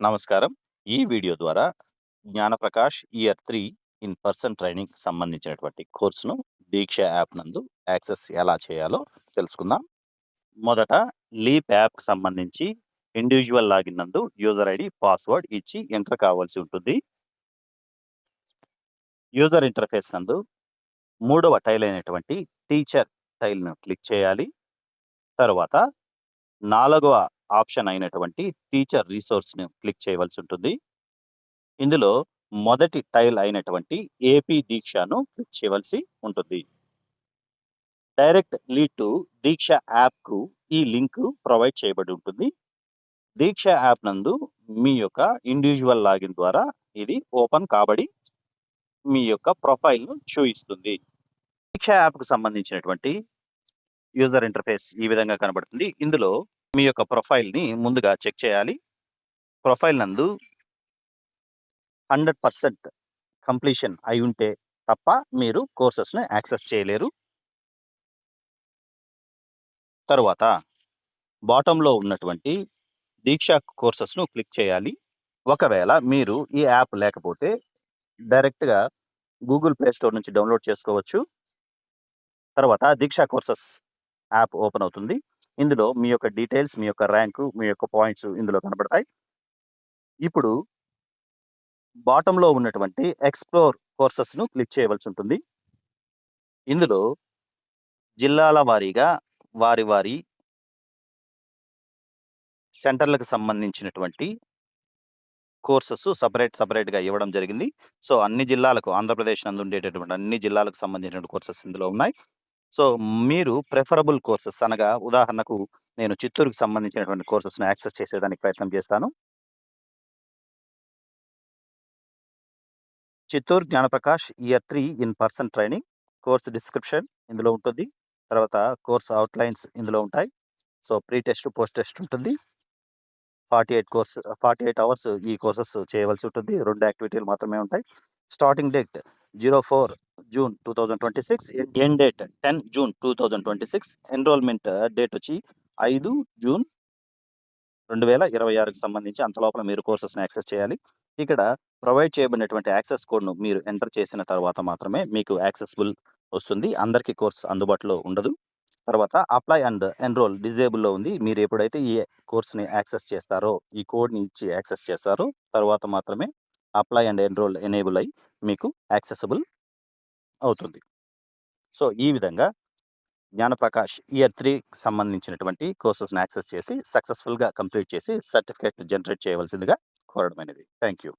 నమస్కారం. ఈ వీడియో ద్వారా Gnanaprakash year 3 in person training సంబంధించినటువంటి కోర్సును దీక్ష యాప్ నందు యాక్సెస్ ఎలా చేయాలో తెలుసుకుందాం. మొదట లీప్ యాప్కి సంబంధించి ఇండివిజువల్ లాగిన్ నందు యూజర్ ఐడి పాస్వర్డ్ ఇచ్చి ఎంటర్ కావాల్సి ఉంటుంది. యూజర్ ఇంటర్ఫేస్ నందు మూడవ టైల్ అయినటువంటి టీచర్ టైల్ను క్లిక్ చేయాలి. తర్వాత నాలుగవ ఆప్షన్ అయినటువంటి టీచర్ రిసోర్స్ని క్లిక్ చేయవలసి ఉంటుంది. ఇందులో మొదటి టైల్ అయినటువంటి ఏపీ దీక్షను క్లిక్ చేయవలసి ఉంటుంది. డైరెక్ట్ లీడ్ టు దీక్ష యాప్కు ఈ లింక్ ప్రొవైడ్ చేయబడి ఉంటుంది. దీక్ష యాప్ నందు మీ యొక్క ఇండివిజువల్ లాగిన్ ద్వారా ఇది ఓపెన్ కాబడి మీ యొక్క ప్రొఫైల్ను చూపిస్తుంది. దీక్ష యాప్కు సంబంధించినటువంటి యూజర్ ఇంటర్ఫేస్ ఈ విధంగా కనబడుతుంది. ఇందులో మీ యొక్క ప్రొఫైల్ని ముందుగా చెక్ చేయాలి. ప్రొఫైల్ నందు 100% కంప్లీషన్ అయి ఉంటే తప్ప మీరు కోర్సెస్ని యాక్సెస్ చేయలేరు. తరువాత బాటంలో ఉన్నటువంటి దీక్ష కోర్సెస్ను క్లిక్ చేయాలి. ఒకవేళ మీరు ఈ యాప్ లేకపోతే డైరెక్ట్గా గూగుల్ ప్లే స్టోర్ నుంచి డౌన్లోడ్ చేసుకోవచ్చు. తర్వాత దీక్ష కోర్సెస్ యాప్ ఓపెన్ అవుతుంది. ఇందులో మీ యొక్క డీటెయిల్స్, మీ యొక్క ర్యాంకు, మీ యొక్క పాయింట్స్ ఇందులో కనబడతాయి. ఇప్పుడు బాటంలో ఉన్నటువంటి ఎక్స్ప్లోర్ కోర్సెస్ను క్లిక్ చేయవలసి ఉంటుంది. ఇందులో జిల్లాల వారీగా వారి సెంటర్లకు సంబంధించినటువంటి కోర్సెస్ సపరేట్గా ఇవ్వడం జరిగింది. సో అన్ని జిల్లాలకు, ఆంధ్రప్రదేశ్ నందు ఉండేటటువంటి అన్ని జిల్లాలకు సంబంధించిన కోర్సెస్ ఇందులో ఉన్నాయి. సో మీరు ప్రిఫరబుల్ కోర్సెస్ అనగా ఉదాహరణకు నేను చిత్తూరుకు సంబంధించినటువంటి కోర్సెస్ను యాక్సెస్ చేసేదానికి ప్రయత్నం చేస్తాను. Chittoor Gnanaprakash year 3 in person training course description ఇందులో ఉంటుంది. తర్వాత కోర్స్ అవుట్లైన్స్ ఇందులో ఉంటాయి. So pre test, post test ఉంటుంది. 48 అవర్స్ ఈ కోర్సెస్ చేయవలసి ఉంటుంది. 2 యాక్టివిటీలు మాత్రమే ఉంటాయి. Starting date 04 June 2026, end date 10 June 2026. Enrolment date వచ్చి 5 జూన్ 2026కి సంబంధించి అంత లోపల మీరు కోర్సెస్ని యాక్సెస్ చేయాలి. ఇక్కడ ప్రొవైడ్ చేయబడినటువంటి యాక్సెస్ కోడ్ను మీరు ఎంటర్ చేసిన తర్వాత మాత్రమే మీకు యాక్సెసిబుల్ వస్తుంది. అందరికీ కోర్స్ అందుబాటులో ఉండదు. తర్వాత అప్లై అండ్ ఎన్రోల్ డిజేబుల్లో ఉంది. మీరు ఎప్పుడైతే ఈ కోర్స్ని యాక్సెస్ చేస్తారో, ఈ కోడ్ని ఇచ్చి యాక్సెస్ చేస్తారో తర్వాత మాత్రమే అప్లై అండ్ ఎన్రోల్ ఎనేబుల్ అయి మీకు యాక్సెసిబుల్ అవుతుంది. సో ఈ విధంగా జ్ఞానప్రకాష్ ఇయర్ 3కి సంబంధించినటువంటి కోర్సెస్ని యాక్సెస్ చేసి సక్సెస్ఫుల్గా కంప్లీట్ చేసి సర్టిఫికేట్ జనరేట్ చేయవలసిందిగా కోరడమైనది. Thank you.